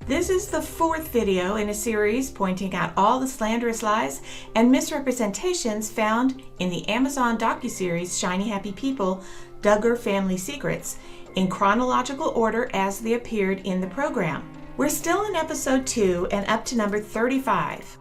This is the fourth video in a series pointing out all the slanderous lies and misrepresentations found in the Amazon docuseries Shiny Happy People, Duggar Family Secrets, in chronological order as they appeared in the program. We're still in episode 2 and up to number 35.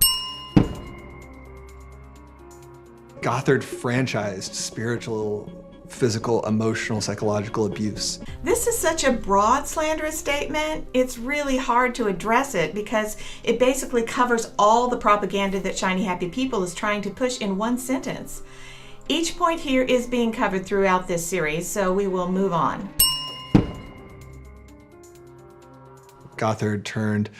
Gothard franchised spiritual, physical, emotional, psychological abuse. This is such a broad slanderous statement, it's really hard to address it because it basically covers all the propaganda that Shiny Happy People is trying to push in one sentence. Each point here is being covered throughout this series, so we will move on. Gothard turned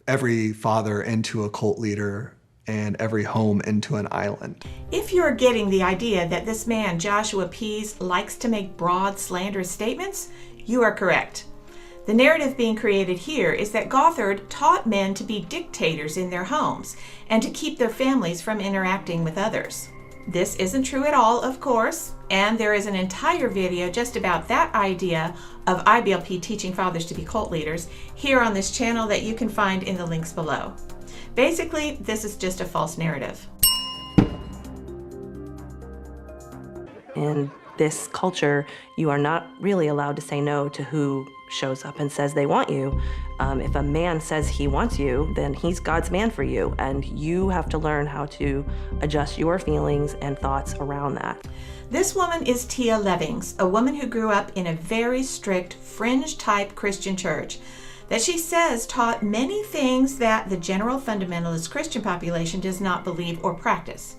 every father into a cult leader and every home into an island. If you're getting the idea that this man, Joshua Pease, likes to make broad, slanderous statements, you are correct. The narrative being created here is that Gothard taught men to be dictators in their homes and to keep their families from interacting with others. This isn't true at all, of course, and there is an entire video just about that idea of IBLP teaching fathers to be cult leaders here on this channel that you can find in the links below. Basically, this is just a false narrative. In this culture, you are not really allowed to say no to who shows up and says they want you. If a man says he wants you, then he's God's man for you, and you have to learn how to adjust your feelings and thoughts around that. This woman is Tia Levings, a woman who grew up in a very strict fringe-type Christian church that she says taught many things that the general fundamentalist Christian population does not believe or practice.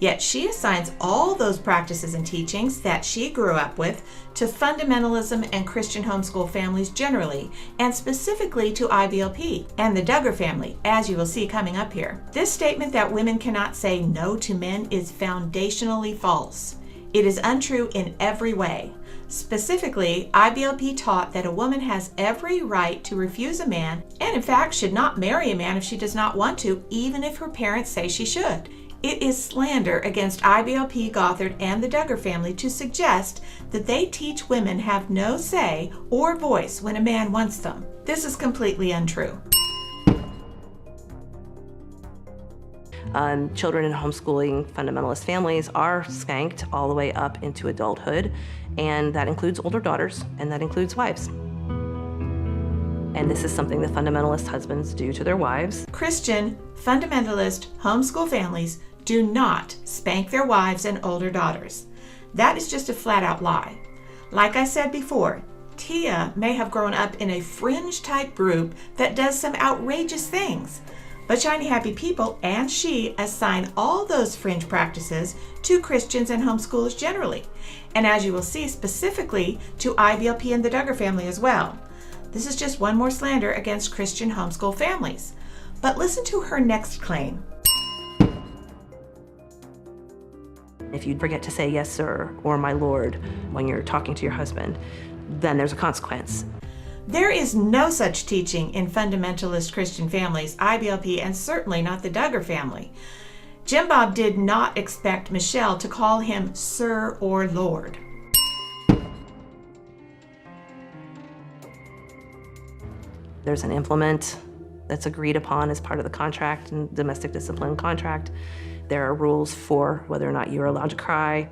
Yet she assigns all those practices and teachings that she grew up with to fundamentalism and Christian homeschool families generally, and specifically to IBLP and the Duggar family, as you will see coming up here. This statement that women cannot say no to men is foundationally false. It is untrue in every way. Specifically, IBLP taught that a woman has every right to refuse a man, and in fact should not marry a man if she does not want to, even if her parents say she should. It is slander against IBLP, Gothard, and the Duggar family to suggest that they teach women have no say or voice when a man wants them. This is completely untrue. Children in homeschooling fundamentalist families are spanked all the way up into adulthood, and that includes older daughters, and that includes wives. And this is something the fundamentalist husbands do to their wives. Christian, fundamentalist, homeschool families do not spank their wives and older daughters. That is just a flat-out lie. Like I said before, Tia may have grown up in a fringe-type group that does some outrageous things, but Shiny Happy People and she assign all those fringe practices to Christians and homeschoolers generally, and as you will see, specifically to IBLP and the Duggar family as well. This is just one more slander against Christian homeschool families. But listen to her next claim. If you forget to say yes, sir, or my lord, when you're talking to your husband, then there's a consequence. There is no such teaching in fundamentalist Christian families, IBLP, and certainly not the Duggar family. Jim Bob did not expect Michelle to call him sir or lord. There's an implement that's agreed upon as part of the contract and domestic discipline contract. There are rules for whether or not you're allowed to cry,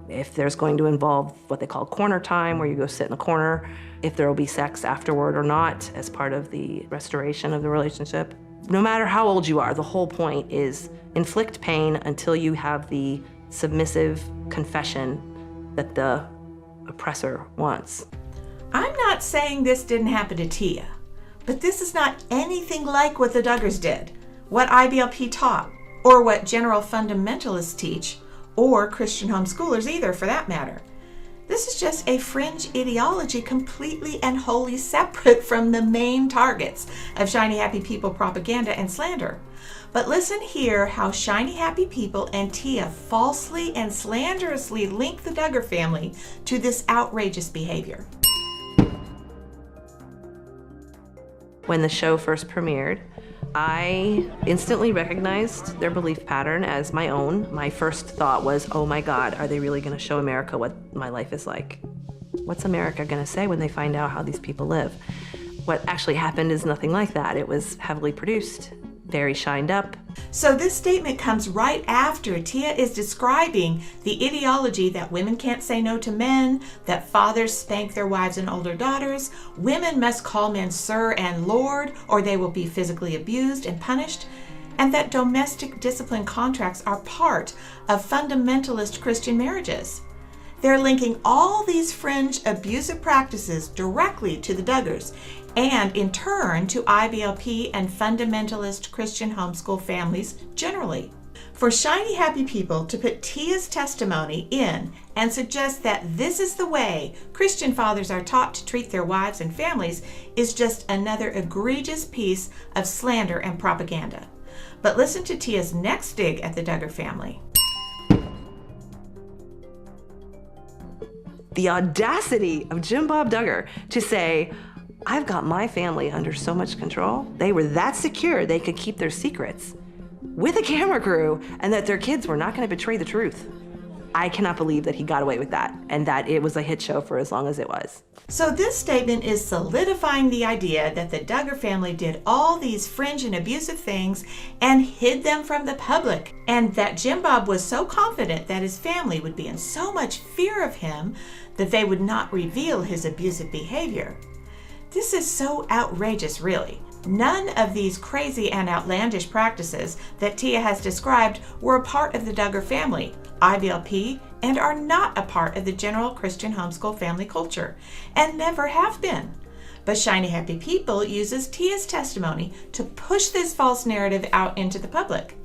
if there's going to involve what they call corner time, where you go sit in the corner, if there will be sex afterward or not as part of the restoration of the relationship. No matter how old you are, the whole point is inflict pain until you have the submissive confession that the oppressor wants. I'm not saying this didn't happen to Tia, but this is not anything like what the Duggars did, what IBLP taught, or what general fundamentalists teach, or Christian homeschoolers either, for that matter. This is just a fringe ideology completely and wholly separate from the main targets of Shiny Happy People propaganda and slander. But listen here how Shiny Happy People and Tia falsely and slanderously link the Duggar family to this outrageous behavior. When the show first premiered, I instantly recognized their belief pattern as my own. My first thought was, oh my God, are they really gonna show America what my life is like? What's America gonna say when they find out how these people live? What actually happened is nothing like that. It was heavily produced, very shined up. So this statement comes right after Tia is describing the ideology that women can't say no to men, that fathers spank their wives and older daughters, women must call men sir and lord, or they will be physically abused and punished, and that domestic discipline contracts are part of fundamentalist Christian marriages. They're linking all these fringe abusive practices directly to the Duggars and in turn to IBLP and fundamentalist Christian homeschool families generally. For shiny happy people to put Tia's testimony in and suggest that this is the way Christian fathers are taught to treat their wives and families is just another egregious piece of slander and propaganda. But listen to Tia's next dig at the Duggar family. The audacity of Jim Bob Duggar to say, I've got my family under so much control. They were that secure they could keep their secrets with a camera crew and that their kids were not going to betray the truth. I cannot believe that he got away with that and that it was a hit show for as long as it was. So this statement is solidifying the idea that the Duggar family did all these fringe and abusive things and hid them from the public, and that Jim Bob was so confident that his family would be in so much fear of him that they would not reveal his abusive behavior. This is so outrageous, really. None of these crazy and outlandish practices that Tia has described were a part of the Duggar family, IBLP, and are not a part of the general Christian homeschool family culture, and never have been. But Shiny Happy People uses Tia's testimony to push this false narrative out into the public.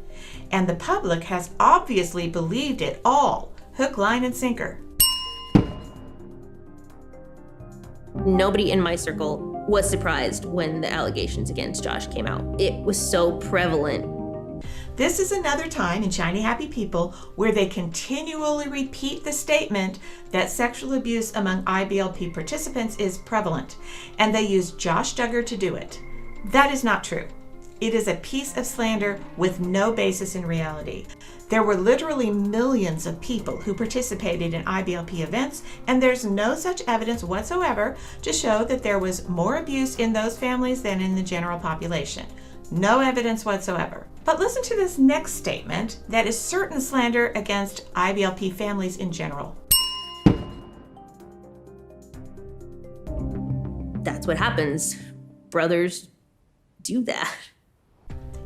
And the public has obviously believed it all, hook, line, and sinker. Nobody in my circle was surprised when the allegations against Josh came out. It was so prevalent. This is another time in Shiny Happy People where they continually repeat the statement that sexual abuse among IBLP participants is prevalent, and they use Josh Duggar to do it. That is not true. It is a piece of slander with no basis in reality. There were literally millions of people who participated in IBLP events, and there's no such evidence whatsoever to show that there was more abuse in those families than in the general population. No evidence whatsoever. But listen to this next statement that is certain slander against IBLP families in general. That's what happens. Brothers do that.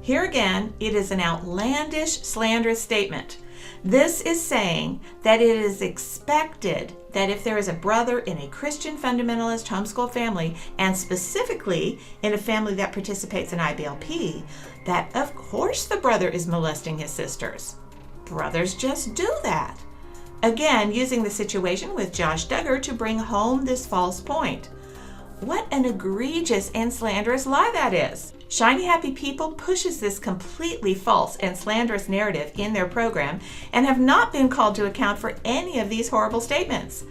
Here again, it is an outlandish, slanderous statement. This is saying that it is expected that if there is a brother in a Christian fundamentalist homeschool family, and specifically in a family that participates in IBLP, that of course the brother is molesting his sisters. Brothers just do that. Again, using the situation with Josh Duggar to bring home this false point. What an egregious and slanderous lie that is. Shiny Happy People pushes this completely false and slanderous narrative in their program and have not been called to account for any of these horrible statements.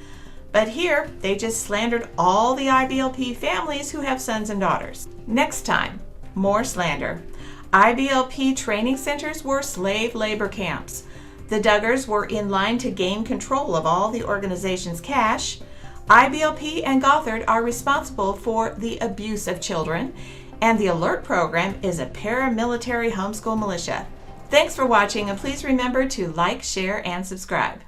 But here, they just slandered all the IBLP families who have sons and daughters. Next time, more slander. IBLP training centers were slave labor camps. The Duggars were in line to gain control of all the organization's cash. IBLP and Gothard are responsible for the abuse of children, and the ALERT program is a paramilitary homeschool militia. Thanks for watching, and please remember to like, share, and subscribe.